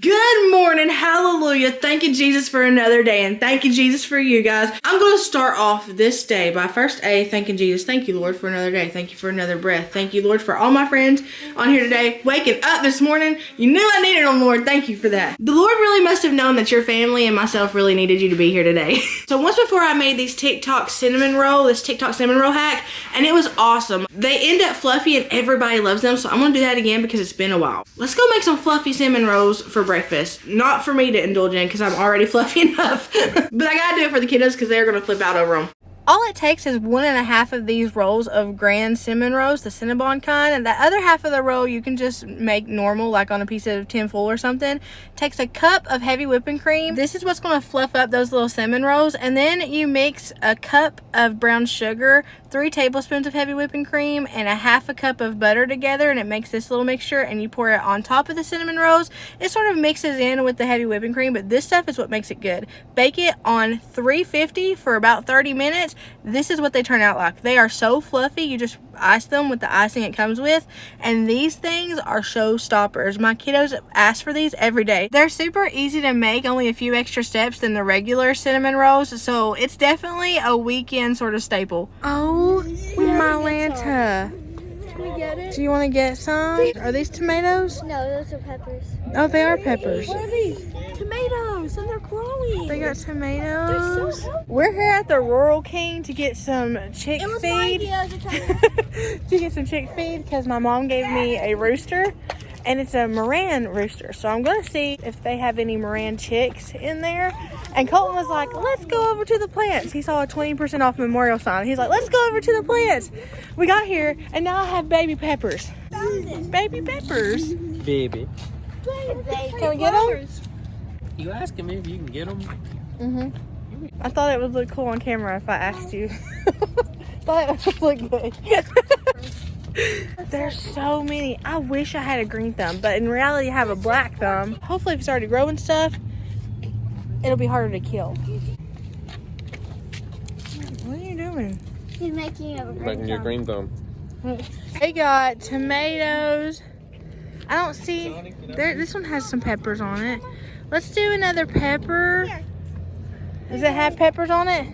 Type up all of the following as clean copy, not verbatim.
Good morning, hallelujah. Thank you, Jesus, for another day, and thank you, Jesus, for you guys. I'm going to start off this day by first thanking Jesus. Thank you, Lord, for another day. Thank you for another breath. Thank you, Lord, for all my friends on here today, waking up this morning. You knew I needed them, Lord. Thank you for that. The Lord really must have known that your family and myself really needed you to be here today. So once before I made this TikTok cinnamon roll hack, and it was awesome. They end up fluffy and everybody loves them, so I'm going to do that again because it's been a while. Let's go make some fluffy cinnamon rolls for breakfast. Not for me to indulge in because I'm already fluffy enough. But I gotta do it for the kiddos because they're gonna flip out over them. All it takes is 1.5 of these rolls of grand cinnamon rolls, the Cinnabon kind, and the other half of the roll you can just make normal, like on a piece of tin foil or something. Takes a cup of heavy whipping cream. This is what's going to fluff up those little cinnamon rolls, and then you mix a cup of brown sugar, 3 tablespoons of heavy whipping cream, and 1/2 cup of butter together, and it makes this little mixture, and you pour it on top of the cinnamon rolls. It sort of mixes in with the heavy whipping cream, but this stuff is what makes it good. Bake it on 350 for about 30 minutes. This is what they turn out like. They are so fluffy. You just ice them with the icing it comes with, and these things are showstoppers. My kiddos ask for these every day. They're super easy to make, only a few extra steps than the regular cinnamon rolls, so it's definitely a weekend sort of staple. Oh my Lanta. Can we get it? Do you want to get some? Are these tomatoes? No, those are peppers. Oh, they are peppers. What are these? Tomatoes, and they're growing. They got tomatoes. They're so healthy. We're here at the Rural King to get some chick It was my feed. idea to try To get some chick feed because my mom gave me a rooster, and it's a Merina rooster. So I'm going to see if they have any Merina chicks in there. And Colton was like, let's go over to the plants. He saw a 20% off memorial sign. He's like, let's go over to the plants. We got here, and now I have baby peppers. Baby peppers. Baby. Can we get them? You asking me if you can get them? Mm-hmm. I thought it would look cool on camera if I asked you. Thought it would look good. There's so many. I wish I had a green thumb, but in reality I have a black thumb. Hopefully if it started growing stuff, it'll be harder to kill. What are you doing? He's making a Making your green thumb. They got tomatoes. I don't see there. This one has some peppers on it. Let's do another pepper. Here. Does it have peppers on it?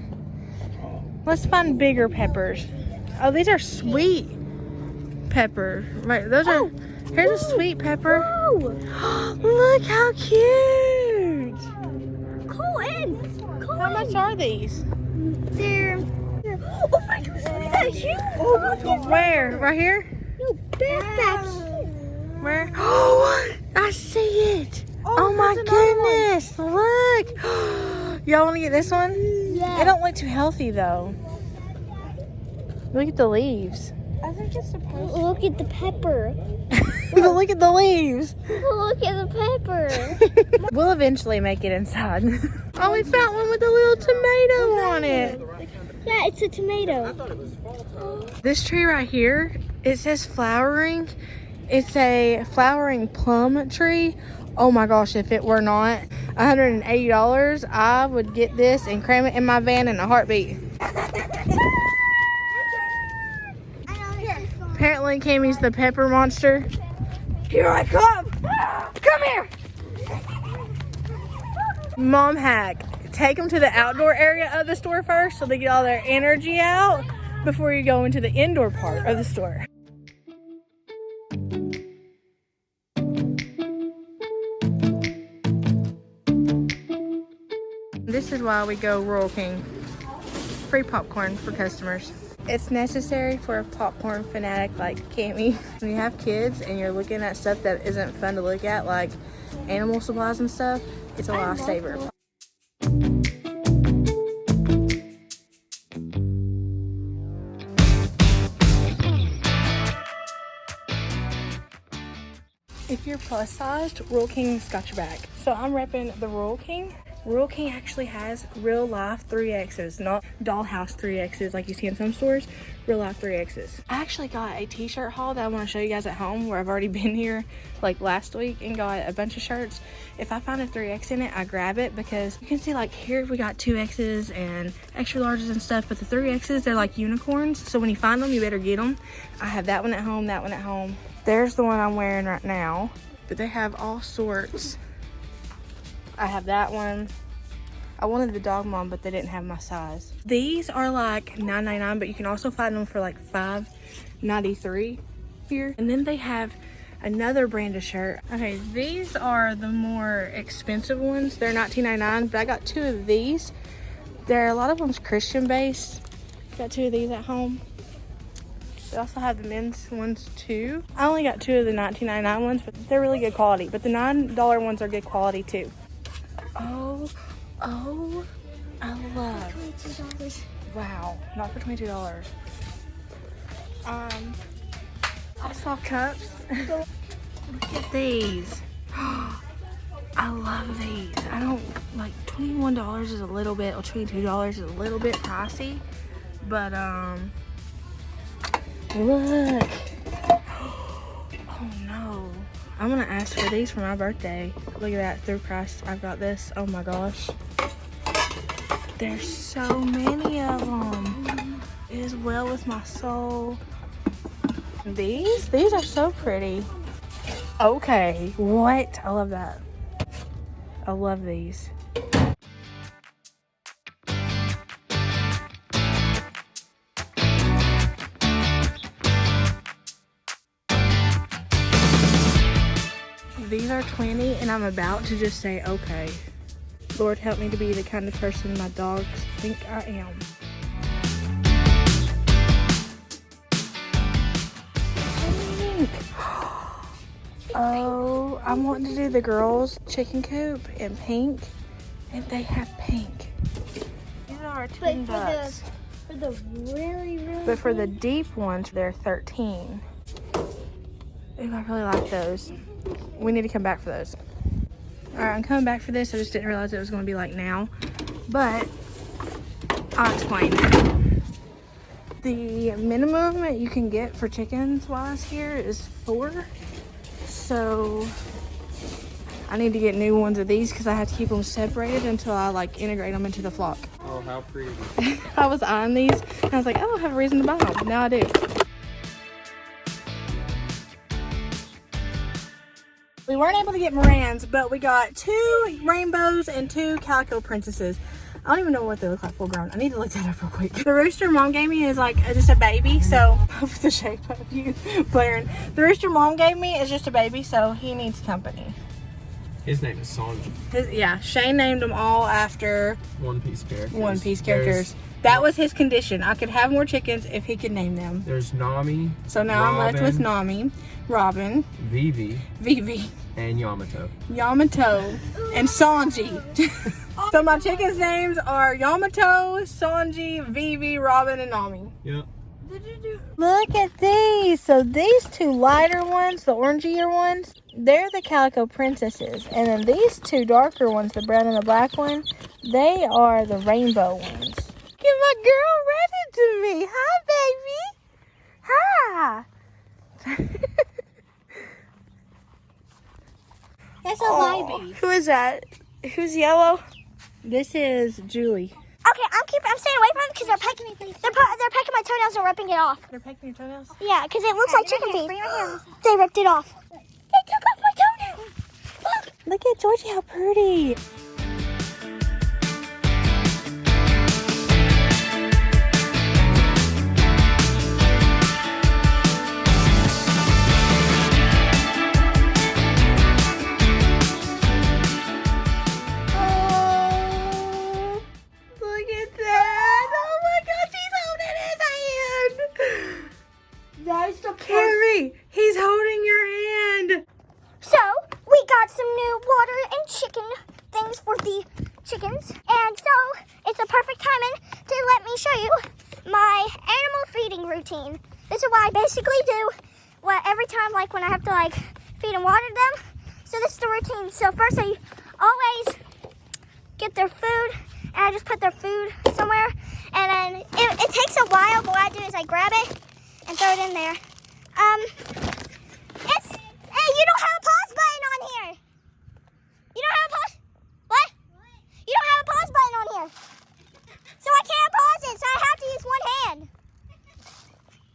Let's find bigger peppers. Oh, these are sweet peppers. Right, those are. Here's a sweet pepper. Look how cute. Colton. How much are these? They're. Oh my gosh, look at that huge. Where? Right here? No, back here. Where? Oh, I see it. Oh my goodness. Look. Y'all want to get this one? Yeah. It don't look too healthy though. Look at the leaves. I think it's supposed to. Look at the pepper. But look at the leaves. Look at the pepper. We'll eventually make it inside. Oh, we found one with a little tomato on it. Yeah, it's a tomato. This tree right here, it says flowering. It's a flowering plum tree. Oh my gosh, if it were not $180, I would get this and cram it in my van in a heartbeat. Apparently Cammy's the pepper monster. Here I come! Come here! Mom hack. Take them to the outdoor area of the store first so they get all their energy out before you go into the indoor part of the store. This is why we go Rural King. Free popcorn for customers. It's necessary for a popcorn fanatic like Cammy. When you have kids and you're looking at stuff that isn't fun to look at, like animal supplies and stuff, it's a lifesaver. If you're plus sized, Rural King's got your back. So I'm repping the Rural King. Rural King actually has real life 3Xs, not dollhouse 3Xs like you see in some stores. Real life 3Xs. I actually got a t-shirt haul that I want to show you guys at home, where I've already been here like last week and got a bunch of shirts. If I find a 3X in it, I grab it, because you can see like here we got 2Xs and extra larges and stuff, but the 3Xs, they're like unicorns. So when you find them, you better get them. I have that one at home, that one at home. There's the one I'm wearing right now, but they have all sorts I have that one. I wanted the dog mom, but they didn't have my size. These are like $9.99, but you can also find them for like $5.93 here. And then they have another brand of shirt. Okay, these are the more expensive ones. They're $19.99, but I got 2 of these. A lot of them's Christian based. Got 2 of these at home. They also have the men's ones too. I only got 2 of the $19.99 ones, but they're really good quality. But the $9 ones are good quality too. Oh, I love. $22. Wow, not for $22. I saw cups. Look at these. I love these. I don't like $21 is a little bit, or $22 is a little bit pricey, but look. Oh no. I'm gonna ask for these for my birthday. Look at that, through price. I've got this. Oh my gosh. There's so many of them. It is well with my soul. These are so pretty. Okay, what? I love that. I love these. These are $20 and I'm about to just say, okay. Lord, help me to be the kind of person my dogs think I am. Pink. Oh, I'm wanting to do the girls' chicken coop in pink, and they have pink. These are $10. For the really But for the deep ones, they're $13. Ooh, I really like those. We need to come back for those. Alright, I'm coming back for this. I just didn't realize it was going to be like now. But I'll explain. The minimum you can get for chickens wise here is 4. So I need to get new ones of these because I have to keep them separated until I like integrate them into the flock. Oh, how pretty. I was eyeing these and I was like, oh, I have a reason to buy them. Now I do. We weren't able to get Morans, but we got 2 rainbows and 2 calico princesses. I don't even know what they look like full grown. I need to look that up real quick. The rooster mom gave me is like just a baby, so of the shape of you, Blarin. The rooster mom gave me is just a baby, so he needs company. His name is Sanji. Yeah, Shane named them all after One Piece characters. One Piece characters. That was his condition. I could have more chickens if he could name them. There's Nami. So now I'm left with Nami, Robin, Vivi, and Yamato. And Sanji. So my chickens' names are Yamato, Sanji, Vivi, Robin, and Nami. Yep. Look at these. So these 2 lighter ones, the orangier ones, they're the calico princesses. And then these 2 darker ones, the brown and the black one, they are the rainbow ones. Give my girl ready to me. Hi, baby. Hi. That's a baby. Who is that? Who's yellow? This is Julie. Okay, I'm staying away from them because they're pecking my toenails and ripping it off. They're pecking your toenails? Yeah, because it looks like chicken feet. They ripped it off. They took off my toenail. Look at Georgie, how pretty. Carrie, he's holding your hand. So, we got some new water and chicken things for the chickens. And so, it's a perfect timing to let me show you my animal feeding routine. This is what I basically do every time, like when I have to like feed and water them. So this is the routine. So first I always get their food and I just put their food somewhere. And then it takes a while, but what I do is I grab it and throw it in there. Hey, you don't have a pause button on here. You don't have a pause? What? You don't have a pause button on here. So I can't pause it, so I have to use one hand.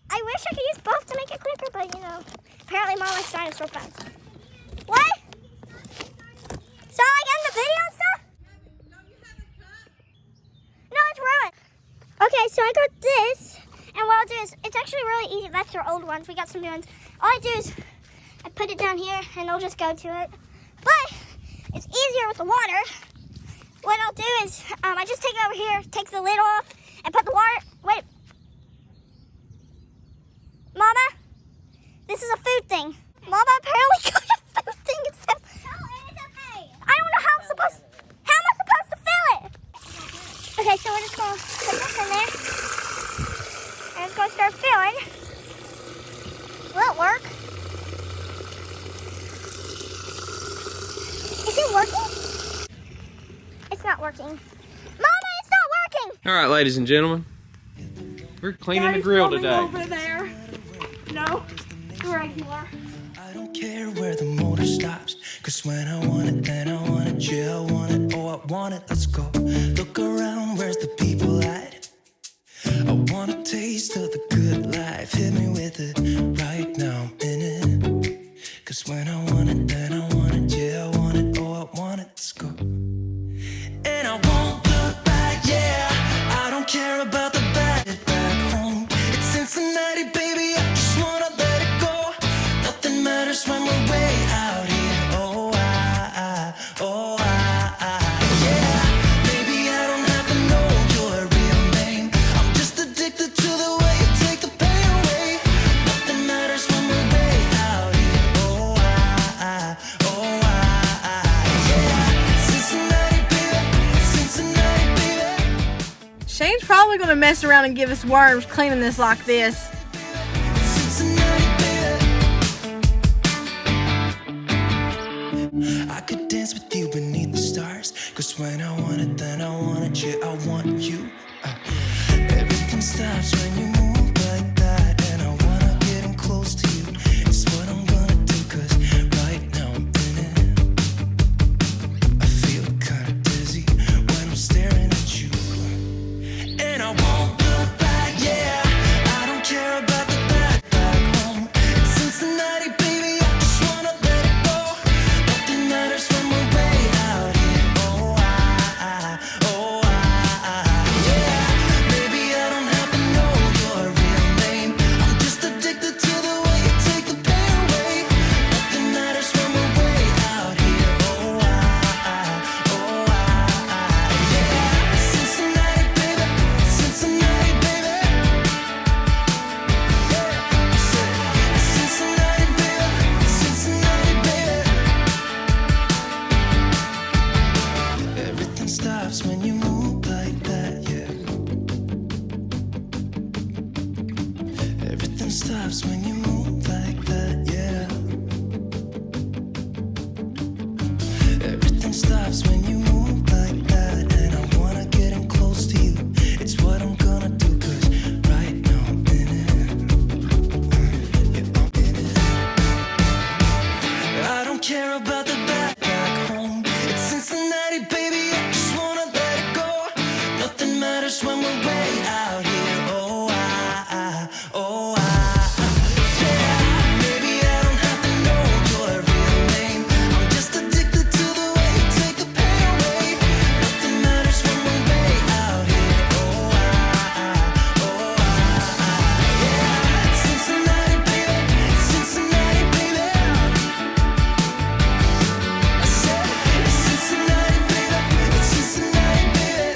I wish I could use both to make it quicker, but you know, apparently Mom likes dinosaur fun. What? So I end the video? so I got this, and what I'll do is, it's actually really easy. That's our old ones. We got some new ones. All I do is, I put it down here, and it'll just go to it. But it's easier with the water. What I'll do is, I just take it over here, take the lid off, and put the water. Wait, Mama, this is a food thing. Mama apparently got a food thing. It's okay. I don't know how I'm supposed. How am I supposed to fill it? Okay, so we're just gonna put this in there, and it's gonna start filling. Will it work? Is it working? It's not working. Mama, it's not working! All right, ladies and gentlemen. We're cleaning the grill today. Over there. No, regular. I don't care where the motor stops, cause when I want it, then I want it, yeah, I want it, oh, I want it, let's go. Look around, where's the people at? I want a taste of the good life, hit me with it, right now, I'm in it. Cause when I want it, then I want it, yeah, I want it, oh, I want it, let's go. And I won't look back, yeah, I don't care about the back home. It's Cincinnati, baby, I just wanna let it go. Nothing matters when we're way out here. Oh, yeah. Maybe I don't have to know your real name. I'm just addicted to the way you take the pain away. Nothing matters when we're way out here. Oh, yeah. Cincinnati, baby. Shane's probably gonna mess around and give us worms cleaning this like this. I could dance with you beneath the stars, cause when I want it, then I want it, yeah, I want you. Everything stops when you move like that, and I wanna get in close to you. It's what I'm gonna do, cause right now I'm in it. I feel kinda dizzy when I'm staring at you. And I won't look back, yeah, I don't care about the back home. It's Cincinnati, baby, I just wanna let it go. Nothing matters when we're way out here. Oh, yeah. Maybe I don't have to know your real name. I'm just addicted to the way you take the pain away. Nothing matters when we're way out here. Oh, yeah. Cincinnati, baby. Cincinnati, baby. Cincinnati, baby. Cincinnati, baby. Everything stops when you move like that, yeah. Everything stops when you move like that, yeah. Everything stops when you move like that, and I wanna get in close to you. It's what I'm gonna do, cause right now I'm in it. Yeah, I'm in it. I don't care about the back home. It's Cincinnati, baby, I just wanna let it go. Nothing matters when we're way out here. Oh, yeah. Maybe I don't have to know your real name. I'm just addicted to the way you take the pain away. Nothing matters when we're way out here. Oh, yeah. Cincinnati, baby. Cincinnati, baby. I said, Cincinnati, baby. Cincinnati, baby.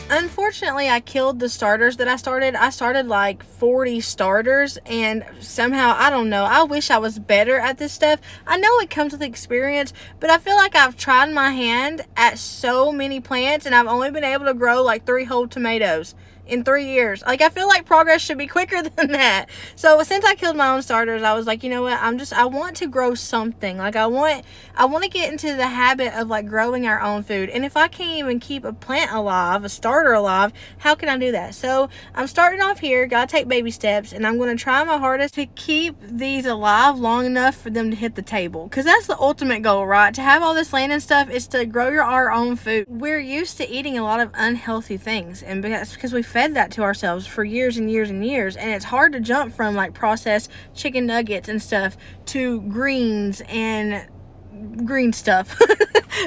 Unfortunately, I killed the starters that I started. I started like 40 starters, and somehow, I don't know, I wish I was better at this stuff. I know it comes with experience, but I feel like I've tried my hand at so many plants, and I've only been able to grow like 3 whole tomatoes in 3 years. Like, I feel like progress should be quicker than that. So since I killed my own starters, I was like, you know what, I want to grow something. Like, I want to get into the habit of like growing our own food. And if I can't even keep a plant alive, a starter alive, how can I do that? So I'm starting off here, gotta take baby steps, and I'm going to try my hardest to keep these alive long enough for them to hit the table, because that's the ultimate goal, right? To have all this land and stuff is to grow our own food. We're used to eating a lot of unhealthy things, and because we fed that to ourselves for years and years and years, and it's hard to jump from like processed chicken nuggets and stuff to greens and green stuff.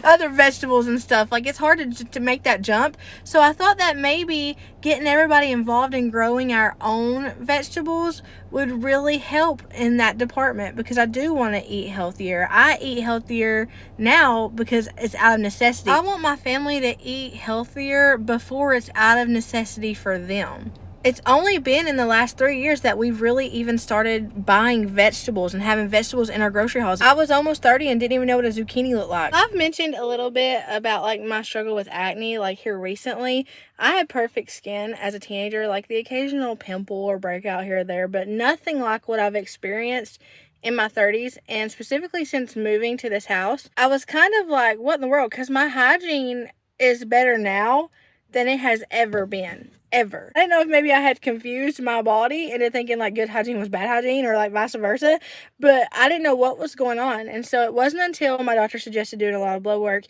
Other vegetables and stuff. Like, it's hard to make that jump. So I thought that maybe getting everybody involved in growing our own vegetables would really help in that department, because I do want to eat healthier. I eat healthier now because it's out of necessity. I want my family to eat healthier before it's out of necessity for them. It's only been in the last 3 years that we've really even started buying vegetables and having vegetables in our grocery hauls. I was almost 30 and didn't even know what a zucchini looked like. I've mentioned a little bit about like my struggle with acne like here recently. I had perfect skin as a teenager, like the occasional pimple or breakout here or there, but nothing like what I've experienced in my 30s, and specifically since moving to this house. I was kind of like, what in the world? Because my hygiene is better now than it has ever been. Ever. I didn't know if maybe I had confused my body into thinking like good hygiene was bad hygiene, or like vice versa, but I didn't know what was going on. And so it wasn't until my doctor suggested doing a lot of blood work,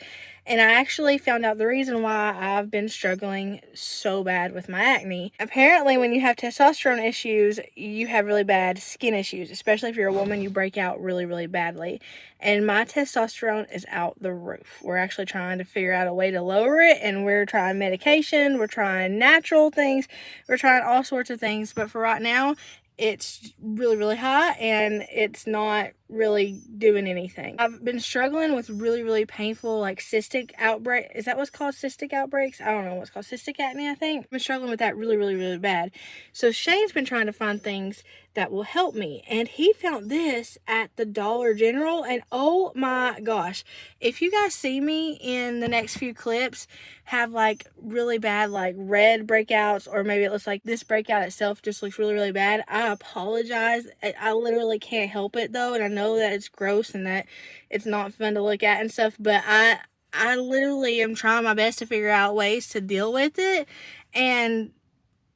and I actually found out the reason why I've been struggling so bad with my acne. Apparently, when you have testosterone issues, you have really bad skin issues, especially if you're a woman. You break out really, really badly. And my testosterone is out the roof. We're actually trying to figure out a way to lower it, and we're trying medication, we're trying natural things, we're trying all sorts of things. But for right now, it's really, really high, and it's not really doing anything. I've been struggling with really, really painful, like cystic outbreak. Is that what's called cystic outbreaks? I don't know what's called cystic acne, I think. I've been struggling with that really, really, really bad. So Shane's been trying to find things that will help me, and he found this at the Dollar General, and oh my gosh, if you guys see me in the next few clips have like really bad like red breakouts, or maybe it looks like this breakout itself just looks really, really bad, I apologize. I literally can't help it though, and I know that it's gross and that it's not fun to look at and stuff, but I literally am trying my best to figure out ways to deal with it. And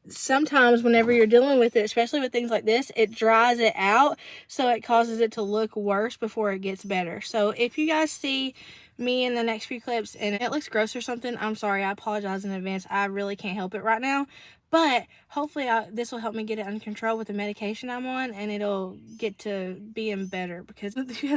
sometimes whenever you're dealing with it, especially with things like this, it dries it out, so it causes it to look worse before it gets better. So if you guys see me in the next few clips and it looks gross or something, I'm sorry. I apologize in advance. I really can't help it right now, but hopefully this will help me get it under control with the medication I'm on, and it'll get to being better, because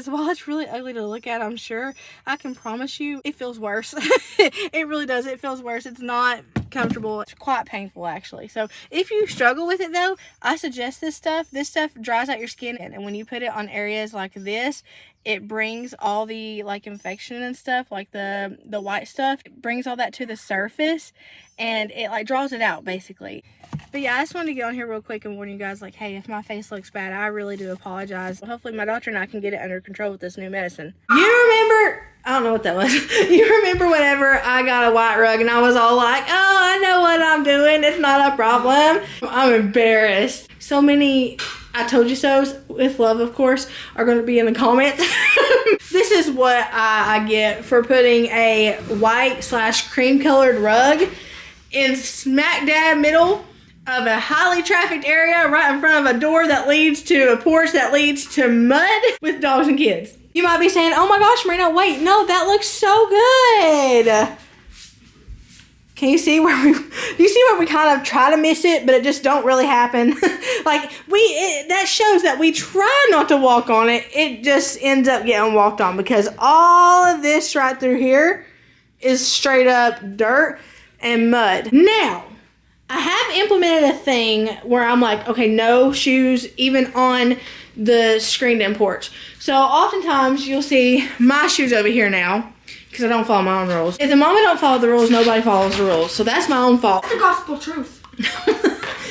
while it's really ugly to look at, I'm sure, I can promise you it feels worse. It really does. It feels worse. It's not comfortable. It's quite painful actually. So if you struggle with it though, I suggest this stuff. This stuff dries out your skin, and when you put it on areas like this, it brings all the like infection and stuff, like the white stuff, it brings all that to the surface, and it like draws it out basically. But yeah, I just wanted to get on here real quick and warn you guys, like, hey, if my face looks bad, I really do apologize. Hopefully my doctor and I can get it under control with this new medicine. You remember, I don't know what that was. You remember whenever I got a white rug and I was all like, oh, I know what I'm doing, it's not a problem. I'm embarrassed. So many I told you so's, with love of course, are going to be in the comments. This is what I get for putting a white / cream colored rug in smack dab middle of a highly trafficked area, right in front of a door that leads to a porch that leads to mud with dogs and kids. You might be saying, oh my gosh, Merina, wait, no, that looks so good. Can you see where we kind of try to miss it, but it just don't really happen? Like that shows that we try not to walk on it. It just ends up getting walked on, because all of this right through here is straight up dirt and mud. Now, I have implemented a thing where I'm like, okay, no shoes even on the screened-in porch. So oftentimes you'll see my shoes over here now, because I don't follow my own rules. If the mama don't follow the rules, nobody follows the rules. So that's my own fault. That's the gospel truth.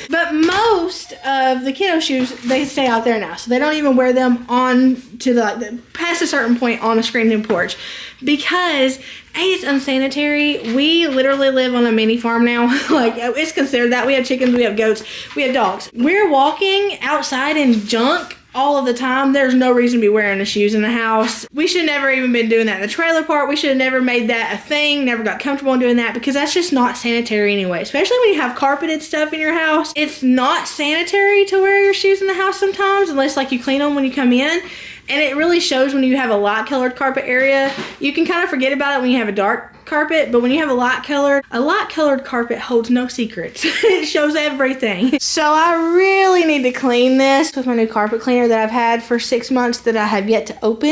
But most of the kiddo shoes, they stay out there now. So they don't even wear them on to the past a certain point on the screened-in porch. Because A, it's unsanitary. We literally live on a mini farm now. Like, it's considered that. We have chickens, we have goats, we have dogs. We're walking outside in junk all of the time. There's no reason to be wearing the shoes in the house. We should never even been doing that in the trailer park. We should have never made that a thing, never got comfortable in doing that, because that's just not sanitary anyway. Especially when you have carpeted stuff in your house. It's not sanitary to wear your shoes in the house sometimes, unless like you clean them when you come in. And it really shows when you have a light colored carpet area. You can kind of forget about it when you have a dark carpet, but when you have a light colored carpet holds no secrets. It shows everything. So I really need to clean this with my new carpet cleaner that I've had for 6 months that I have yet to open.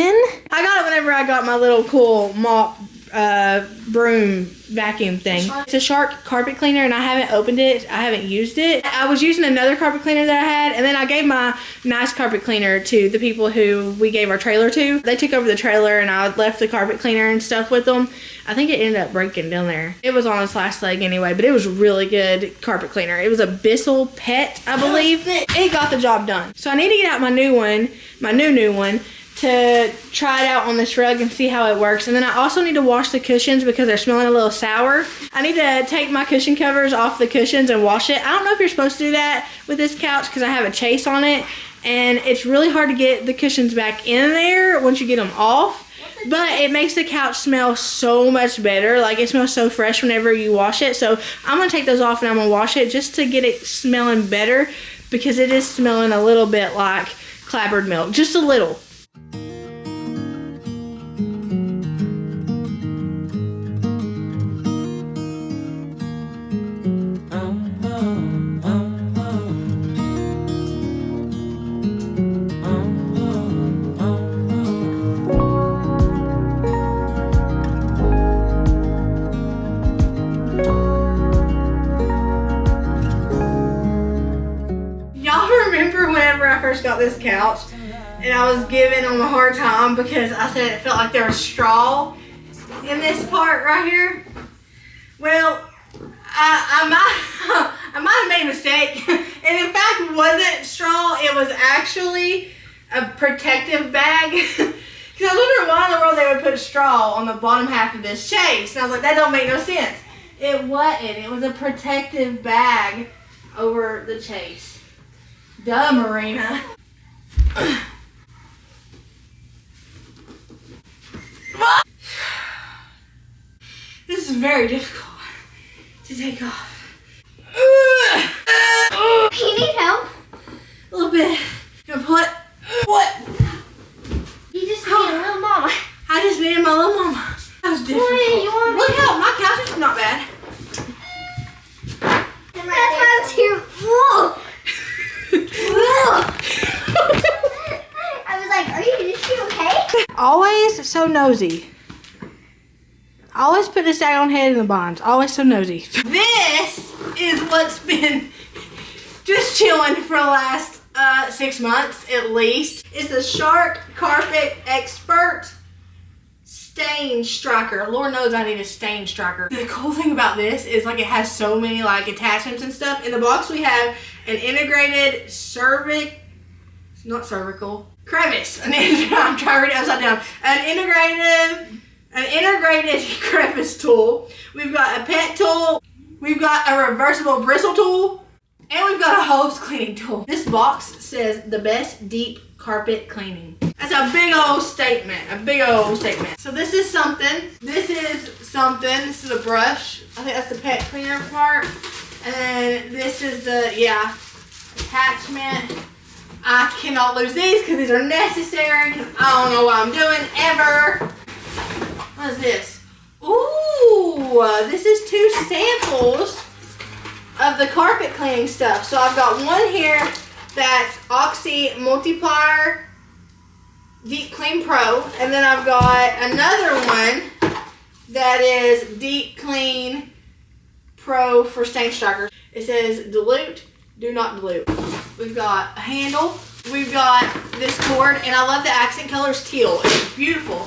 I got it whenever I got my little cool mop broom vacuum thing. It's a Shark carpet cleaner and I haven't opened it. I haven't used it. I was using another carpet cleaner that I had, and then I gave my nice carpet cleaner to the people who we gave our trailer to. They took over the trailer and I left the carpet cleaner and stuff with them. I think it ended up breaking down there. It was on its last leg anyway, but it was really good carpet cleaner. It was a Bissell Pet, I believe. It got the job done. So I need to get out my new one, my new one, to try it out on this rug and see how it works. And then I also need to wash the cushions because they're smelling a little sour. I need to take my cushion covers off the cushions and wash it. I don't know if you're supposed to do that with this couch because I have a chase on it, and it's really hard to get the cushions back in there once you get them off. But it makes the couch smell so much better. Like, it smells so fresh whenever you wash it. So I'm going to take those off and I'm going to wash it just to get it smelling better, because it is smelling a little bit like clabbered milk. Just a little. Got this couch and I was giving them a hard time because I said it felt like there was straw in this part right here. Well, I might have made a mistake, and in fact it wasn't straw, it was actually a protective bag. Because I was wondering why in the world they would put straw on the bottom half of this chase, and I was like, that don't make no sense. It wasn't. It was a protective bag over the chase. Duh, Merina. This is very difficult to take off. You need help? A little bit. You gonna pull it? What? You just need a little mama. I just needed my little mama. That was difficult. Look how my couch is not bad. That's why I was here. Whoa. I was like, is she okay? Always so nosy. Always put his daggone head in the bonds. Always so nosy. This is what's been just chilling for the last 6 months at least. It's the Shark Carpet Expert Stain Striker. Lord knows I need a stain striker. The cool thing about this is like it has so many like attachments and stuff. In the box we have an integrated crevice. I'm trying to read it upside down. An integrated crevice tool. We've got a pet tool. We've got a reversible bristle tool. And we've got a hose cleaning tool. This box says the best deep carpet cleaning. That's a big old statement. A big old statement. So this is something. This is something. This is a brush. I think that's the pet cleaner part. And then this is the, attachment. I cannot lose these because these are necessary. I don't know what I'm doing ever. What is this? Ooh, this is 2 samples of the carpet cleaning stuff. So I've got one here that's Oxy Multiplier Deep Clean Pro, and then I've got another one that is Deep Clean Pro for stain strikers. It says dilute, do not dilute. We've got a handle. We've got this cord, and I love the accent colors teal. It's beautiful.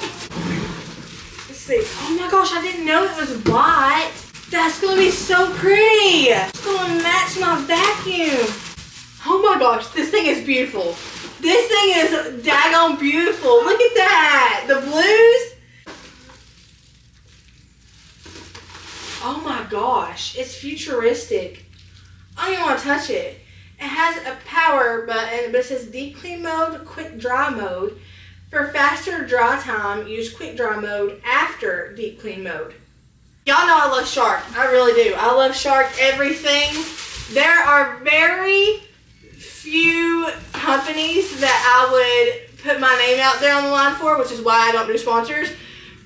Let's see. Oh my gosh, I didn't know it was white. That's gonna be so pretty. It's gonna match my vacuum. Oh my gosh, this thing is beautiful. This thing is daggone beautiful. Look at that. The blues. Oh my gosh, it's futuristic. I don't even want to touch it. It has a power button, but it says deep clean mode, quick dry mode. For faster dry time, use quick dry mode after deep clean mode. Y'all know I love Shark. I really do. I love Shark everything. There are very few companies that I would put my name out there on the line for, which is why I don't do sponsors.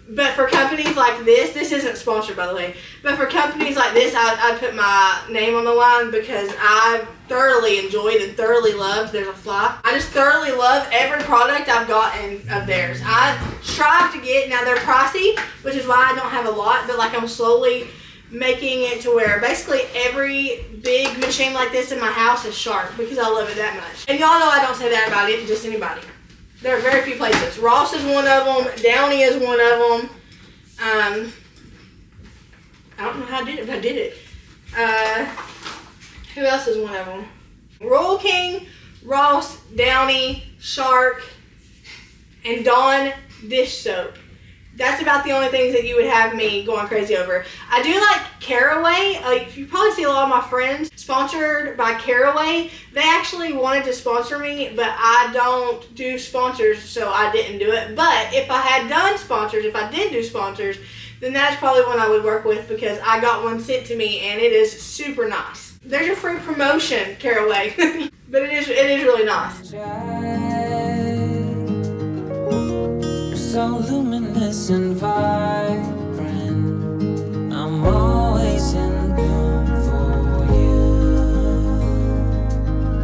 But for companies like this isn't sponsored, by the way, but for companies like this, I'd put my name on the line because I thoroughly enjoyed and thoroughly loved, there's a fly, I just thoroughly love every product I've gotten of theirs. I strive to get, now they're pricey, which is why I don't have a lot, but like I'm slowly making it to where basically every big machine like this in my house is sharp because I love it that much. And y'all know I don't say that about it, just anybody. There are very few places. Ross is one of them. Downey is one of them. I don't know how I did it, but I did it. Who else is one of them? Royal King, Ross, Downey, Shark, and Dawn dish soap. That's about the only things that you would have me going crazy over. I do like Caraway. You probably see a lot of my friends sponsored by Caraway. They actually wanted to sponsor me, but I don't do sponsors, so I didn't do it. But if I had done sponsors, if I did do sponsors, then that's probably one I would work with because I got one sent to me and it is super nice. There's your free promotion, Caraway. But it is really nice. So luminous and vibrant, I'm always in bloom for you.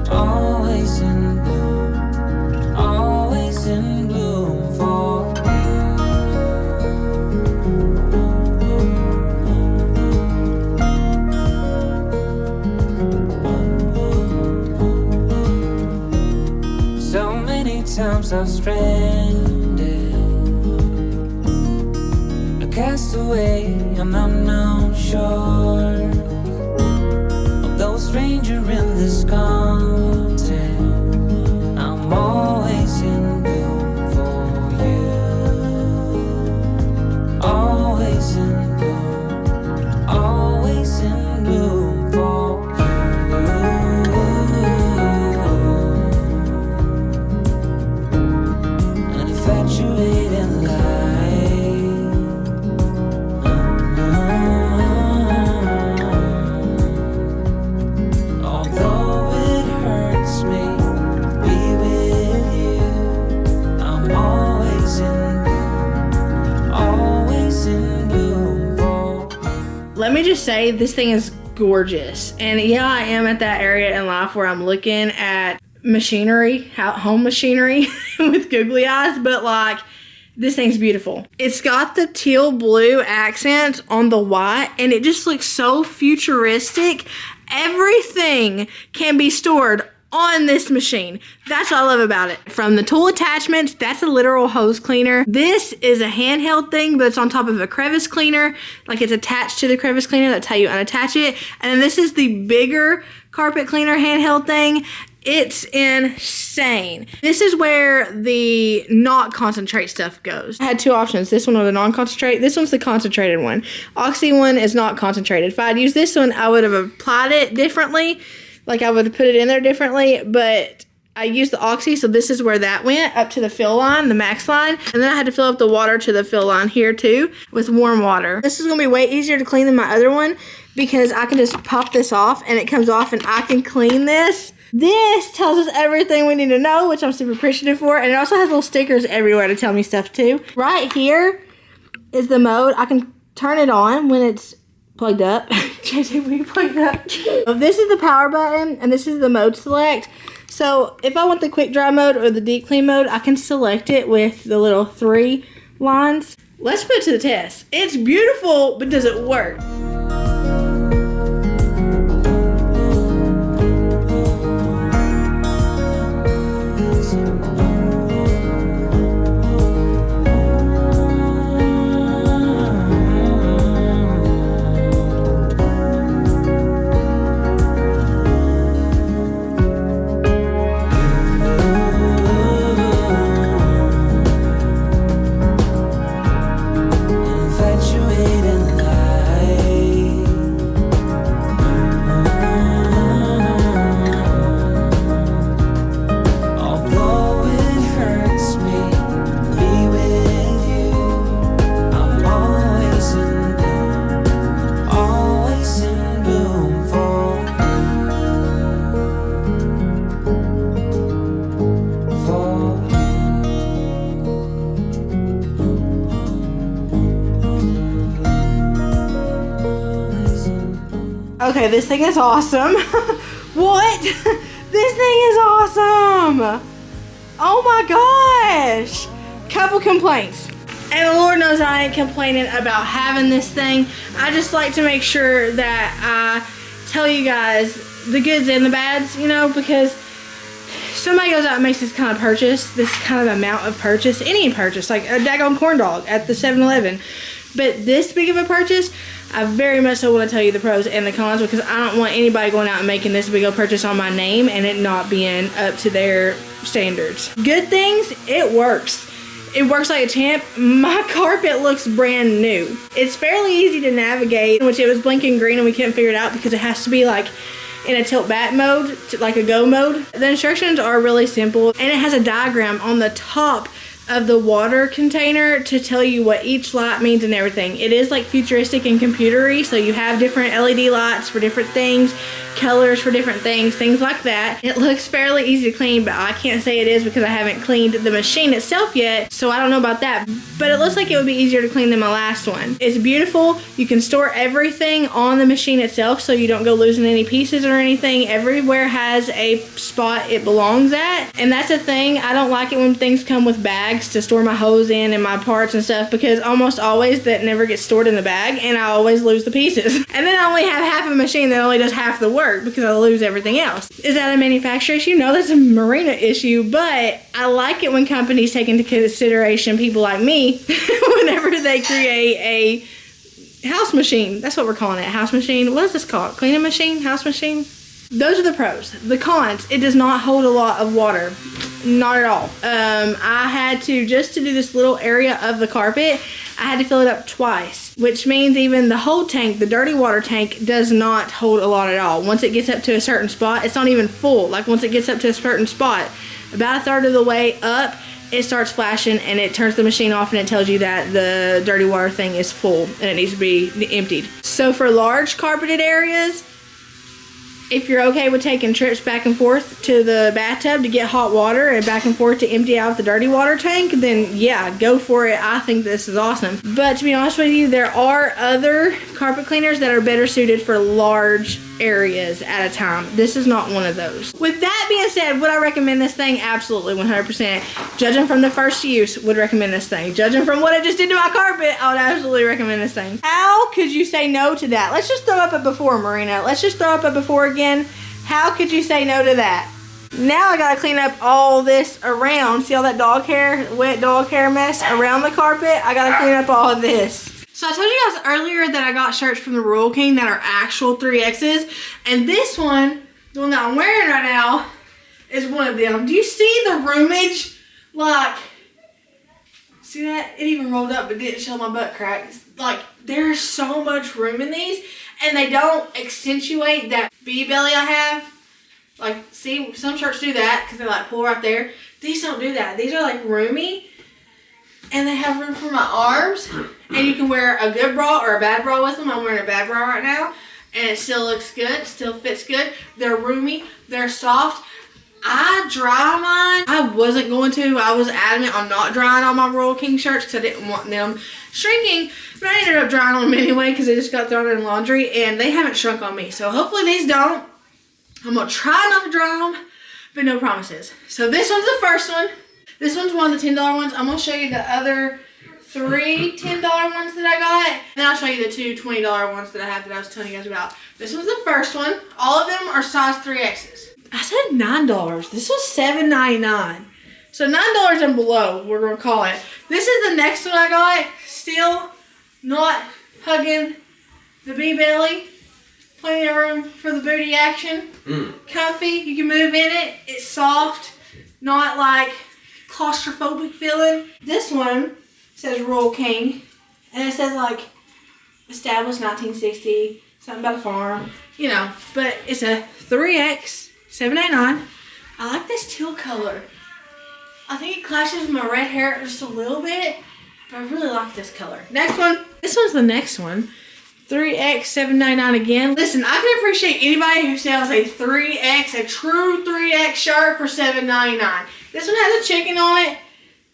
Always in bloom, always in bloom for you. So many times I've strayed, cast away on unknown shore, although a stranger in this continent, I'm always in bloom for you. Always in bloom, always in bloom for you. An infatuated life. Let me just say, this thing is gorgeous. And yeah, I am at that area in life where I'm looking at machinery, home machinery with googly eyes, but like, this thing's beautiful. It's got the teal blue accents on the white and it just looks so futuristic. Everything can be stored on this machine. That's what I love about it. From the tool attachments, that's a literal hose cleaner. This is a handheld thing, but it's on top of a crevice cleaner. Like it's attached to the crevice cleaner. That's how you unattach it. And then this is the bigger carpet cleaner handheld thing. It's insane. This is where the not concentrate stuff goes. I had two options. This one or the non-concentrate. This one's the concentrated one. Oxy one is not concentrated. If I'd used this one, I would have applied it differently. Like I would have put it in there differently, but I used the Oxy, so this is where that went, up to the fill line, the max line. And then I had to fill up the water to the fill line here too, with warm water. This is gonna be way easier to clean than my other one because I can just pop this off and it comes off and I can clean this. This tells us everything we need to know, which I'm super appreciative for. And it also has little stickers everywhere to tell me stuff too. Right here is the mode. I can turn it on when it's plugged up. JJ, will you plug it up? This is the power button and this is the mode select. So if I want the quick dry mode or the deep clean mode, I can select it with the little 3 lines. Let's put it to the test. It's beautiful, but does it work? Infatuated life. Okay, this thing is awesome. What? This thing is awesome. Oh my gosh. Couple complaints. And the Lord knows I ain't complaining about having this thing. I just like to make sure that I tell you guys the goods and the bads, you know, because somebody goes out and makes this kind of purchase, this kind of amount of purchase, any purchase, like a daggone corn dog at the 7-Eleven. But this big of a purchase, I very much so want to tell you the pros and the cons, because I don't want anybody going out and making this big of a purchase on my name and it not being up to their standards. Good things, it works. It works like a champ. My carpet looks brand new. It's fairly easy to navigate, which it was blinking green and we couldn't figure it out because it has to be like in a tilt back mode, like a go mode. The instructions are really simple, and it has a diagram on the top of the water container to tell you what each light means and everything. It is like futuristic and computery, so you have different LED lights for different things, colors for different things like that. It looks fairly easy to clean, but I can't say it is because I haven't cleaned the machine itself yet, so I don't know about that. But it looks like it would be easier to clean than my last one. It's beautiful. You can store everything on the machine itself so you don't go losing any pieces or anything. Everywhere has a spot it belongs at, and that's a thing. I don't like it when things come with bags to store my hose in and my parts and stuff, because almost always that never gets stored in the bag and I always lose the pieces. And then I only have half a machine that only does half the work because I lose everything else. Is that a manufacturer issue? No, that's a Merina issue, but I like it when companies take into consideration people like me whenever they create a house machine. That's what we're calling it, house machine. What is this called? Cleaning machine? House machine? Those are the pros. The cons, it does not hold a lot of water. Not at all. I had to, just to do this little area of the carpet, I had to fill it up twice, which means even the whole tank, the dirty water tank, does not hold a lot at all. Once it gets up to a certain spot, it's not even full. Like once it gets up to a certain spot, about a third of the way up, it starts flashing and it turns the machine off and it tells you that the dirty water thing is full and it needs to be emptied. So for large carpeted areas, if you're okay with taking trips back and forth to the bathtub to get hot water and back and forth to empty out the dirty water tank, then yeah, go for it. I think this is awesome. But to be honest with you, there are other carpet cleaners that are better suited for large areas at a time. This is not one of those. With that being said, would I recommend this thing? Absolutely, 100%. Judging from the first use, would recommend this thing. Judging from what it just did to my carpet, I would absolutely recommend this thing. How could you say no to that? Let's just throw up a before, Merina. Let's just throw up a before again. How could you say no to that? Now I gotta clean up all this around. See all that dog hair, wet dog hair mess around the carpet? I gotta clean up all of this. So I told you guys earlier that I got shirts from the Royal King that are actual 3Xs. And this one, the one that I'm wearing right now, is one of them. Do you see the roomage? Like, see that? It even rolled up but didn't show my butt crack. Like, there's so much room in these. And they don't accentuate that B-belly I have. Like, see, some shirts do that because they like pull right there. These don't do that. These are like roomy. And they have room for my arms. And you can wear a good bra or a bad bra with them. I'm wearing a bad bra right now. And it still looks good. It still fits good. They're roomy. They're soft. I dry mine. I wasn't going to. I was adamant on not drying all my Royal King shirts because I didn't want them shrinking. But I ended up drying on them anyway because they just got thrown in laundry. And they haven't shrunk on me. So hopefully these don't. I'm going to try not to dry them. But no promises. So this one's the first one. This one's one of the $10 ones. I'm going to show you the other 3 $10 ones that I got. And then I'll show you the 2 $20 ones that I have that I was telling you guys about. This one's the first one. All of them are size 3Xs. I said $9. This was $7.99. So $9 and below, we're going to call it. This is the next one I got. Still not hugging the B-belly. Plenty of room for the booty action. Comfy. You can move in it. It's soft. Not like claustrophobic feeling. This one says Royal King. And it says like established 1960. Something about a farm. You know. But it's a 3X. $7.99. I like this teal color. I think it clashes with my red hair just a little bit. But I really like this color. Next one. This one's the next one. 3X, $7.99 again. Listen, I can appreciate anybody who sells a 3X, a true 3X shirt for $7.99. This one has a chicken on it. It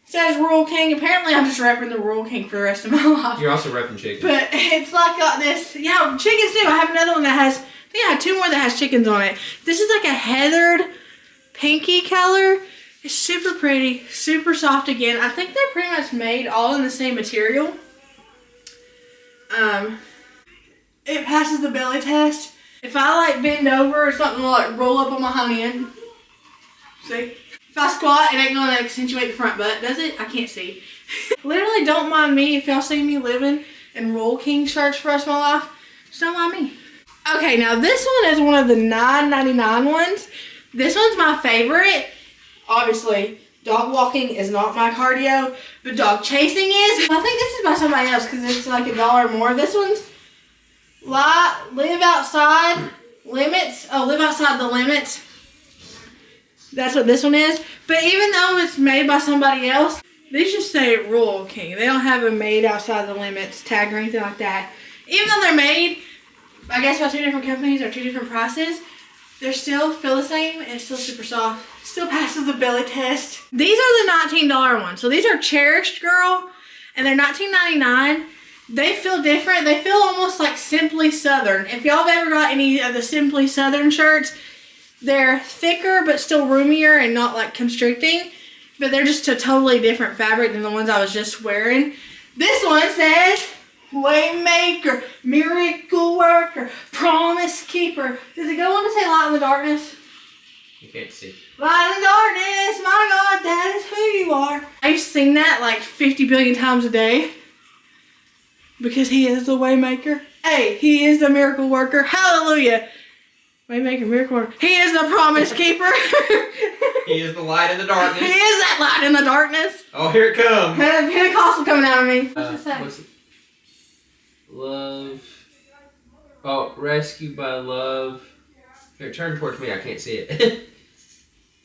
says Royal King. Apparently, I'm just repping the Royal King for the rest of my life. You're also repping chicken. But it's like got this, yeah, chickens too. I have another one that has think I have 2 more that has chickens on it. This is like a heathered pinky color. It's super pretty, super soft again. I think they're pretty much made all in the same material. It passes the belly test. If I like bend over or something, will like roll up on my hind end. See? If I squat, it ain't gonna accentuate the front butt, does it? I can't see. Literally, don't mind me if y'all see me living in Royal King shirts for the rest of my life. Just don't mind me. Okay, now this one is one of the $9.99 ones. This one's my favorite. Obviously, dog walking is not my cardio, but dog chasing is. I think this is by somebody else because it's like $1 more. This one's live outside limits. Oh, live outside the limits. That's what this one is. But even though it's made by somebody else, these just say Royal King. They don't have a made outside the limits tag or anything like that. Even though they're made, I guess, by 2 different companies or 2 different prices, they still feel the same and it's still super soft. Still passes the belly test. These are the $19 ones. So these are Cherished Girl and they're $19.99. They feel different. They feel almost like Simply Southern. If y'all have ever got any of the Simply Southern shirts, they're thicker but still roomier and not like constricting. But they're just a totally different fabric than the ones I was just wearing. This one says Waymaker, Miracle Worker, Promise Keeper. Does it go on to say Light in the Darkness? You can't see. Light in the darkness, my God, that is who you are. I used to sing that like 50 billion times a day. Because he is the Waymaker. Hey, he is the Miracle Worker. Hallelujah. Waymaker, Miracle Worker. He is the Promise Keeper. He is the light in the darkness. He is that light in the darkness. Oh, here it comes. Pentecostal coming out of me. What's it? Love. Oh, rescued by love. Here, turn towards me. I can't see it.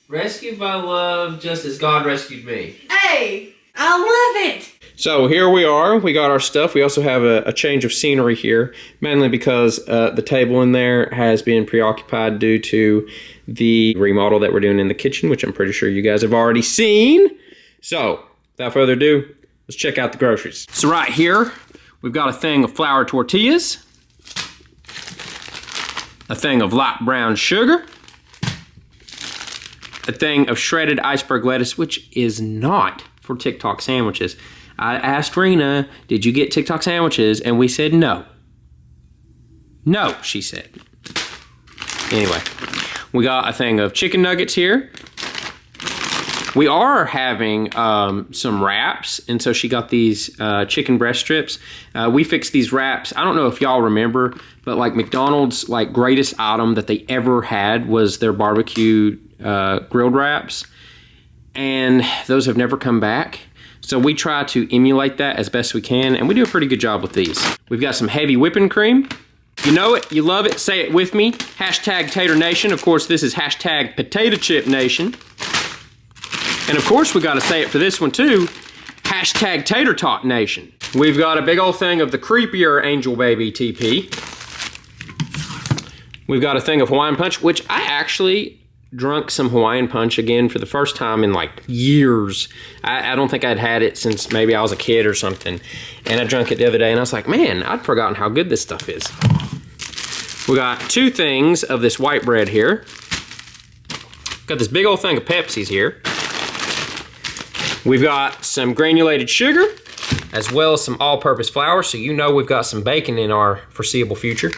Rescued by love, just as God rescued me. Hey, I love it. So here we are. We got our stuff. We also have a change of scenery here, mainly because the table in there has been preoccupied due to the remodel that we're doing in the kitchen, which I'm pretty sure you guys have already seen. So, without further ado, let's check out the groceries. So right here, we've got a thing of flour tortillas, a thing of light brown sugar, a thing of shredded iceberg lettuce, which is not for TikTok sandwiches. I asked Rena, did you get TikTok sandwiches? And we said no. No, she said. Anyway, we got a thing of chicken nuggets here. We are having some wraps, and so she got these chicken breast strips. We fixed these wraps. I don't know if y'all remember, but like McDonald's like greatest item that they ever had was their barbecue grilled wraps, and those have never come back. So we try to emulate that as best we can, and we do a pretty good job with these. We've got some heavy whipping cream. You know it, you love it, say it with me. Hashtag Tater Nation. Of course, this is hashtag Potato Chip Nation. And of course, we gotta say it for this one too. Hashtag Tater Tot Nation. We've got a big old thing of the creepier Angel Baby TP. We've got a thing of Hawaiian Punch, which I actually drunk some Hawaiian Punch again for the first time in like years. I don't think I'd had it since maybe I was a kid or something. And I drank it the other day and I was like, man, I'd forgotten how good this stuff is. We got 2 things of this white bread here. Got this big old thing of Pepsi's here. We've got some granulated sugar, as well as some all-purpose flour, so you know we've got some bacon in our foreseeable future.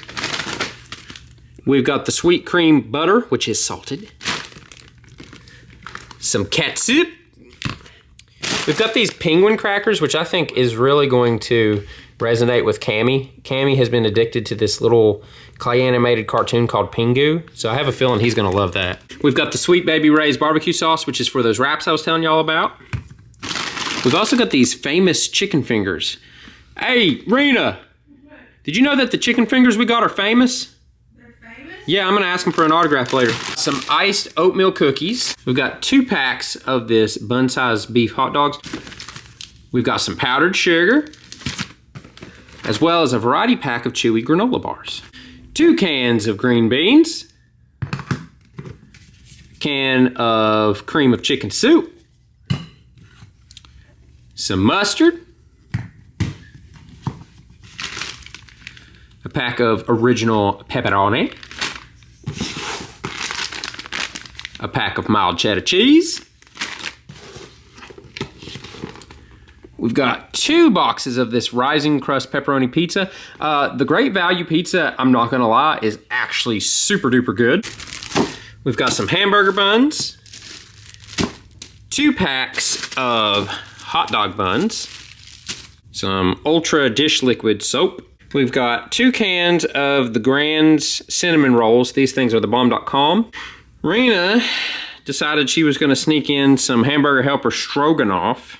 We've got the sweet cream butter, which is salted. Some catsup. We've got these penguin crackers, which I think is really going to resonate with Cammy. Cammy has been addicted to this little clay animated cartoon called Pingu, so I have a feeling he's gonna love that. We've got the Sweet Baby Ray's barbecue sauce, which is for those wraps I was telling y'all about. We've also got these famous chicken fingers. Hey, Rena, did you know that the chicken fingers we got are famous? Yeah, I'm gonna ask him for an autograph later. Some iced oatmeal cookies. We've got 2 packs of this bun-sized beef hot dogs. We've got some powdered sugar, as well as a variety pack of chewy granola bars. 2 cans of green beans. A can of cream of chicken soup. Some mustard. A pack of original pepperoni. a pack of mild cheddar cheese. We've got 2 boxes of this rising crust pepperoni pizza. The Great Value pizza, I'm not gonna lie, is actually super duper good. We've got some hamburger buns, 2 packs of hot dog buns, some Ultra dish liquid soap. We've got 2 cans of the Grand's cinnamon rolls. These things are the bomb.com. Rena decided she was gonna sneak in some Hamburger Helper stroganoff.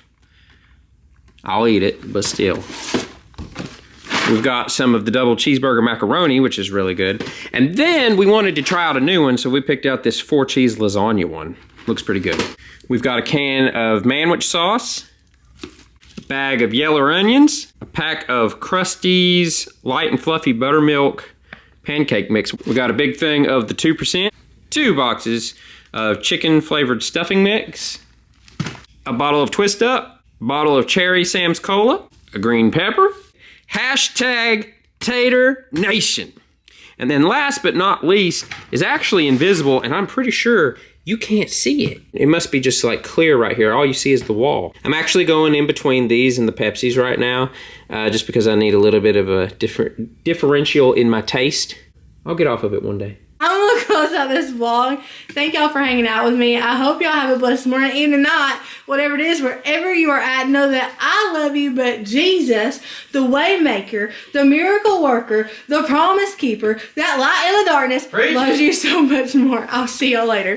I'll eat it, but still. We've got some of the double cheeseburger macaroni, which is really good. And then we wanted to try out a new one, so we picked out this 4 cheese lasagna one. Looks pretty good. We've got a can of manwich sauce, a bag of yellow onions, a pack of Krusty's light and fluffy buttermilk pancake mix. We got a big thing of the 2%, 2 boxes of chicken flavored stuffing mix, a bottle of Twist Up, bottle of cherry Sam's Cola, a green pepper, hashtag Tater Nation. And then last but not least is actually invisible, and I'm pretty ssure you can't see it. It must be just like clear right here. All you see is the wall. I'm actually going in between these and the Pepsis right now, just because I need a little bit of a differential in my taste. I'll get off of it one day. I'm gonna close out this vlog. Thank y'all for hanging out with me. I hope y'all have a blessed morning. Even not, whatever it is, wherever you are at, know that I love you, but Jesus, the way maker, the miracle worker, the promise keeper, that light in the darkness, loves you so much more. I'll see y'all later.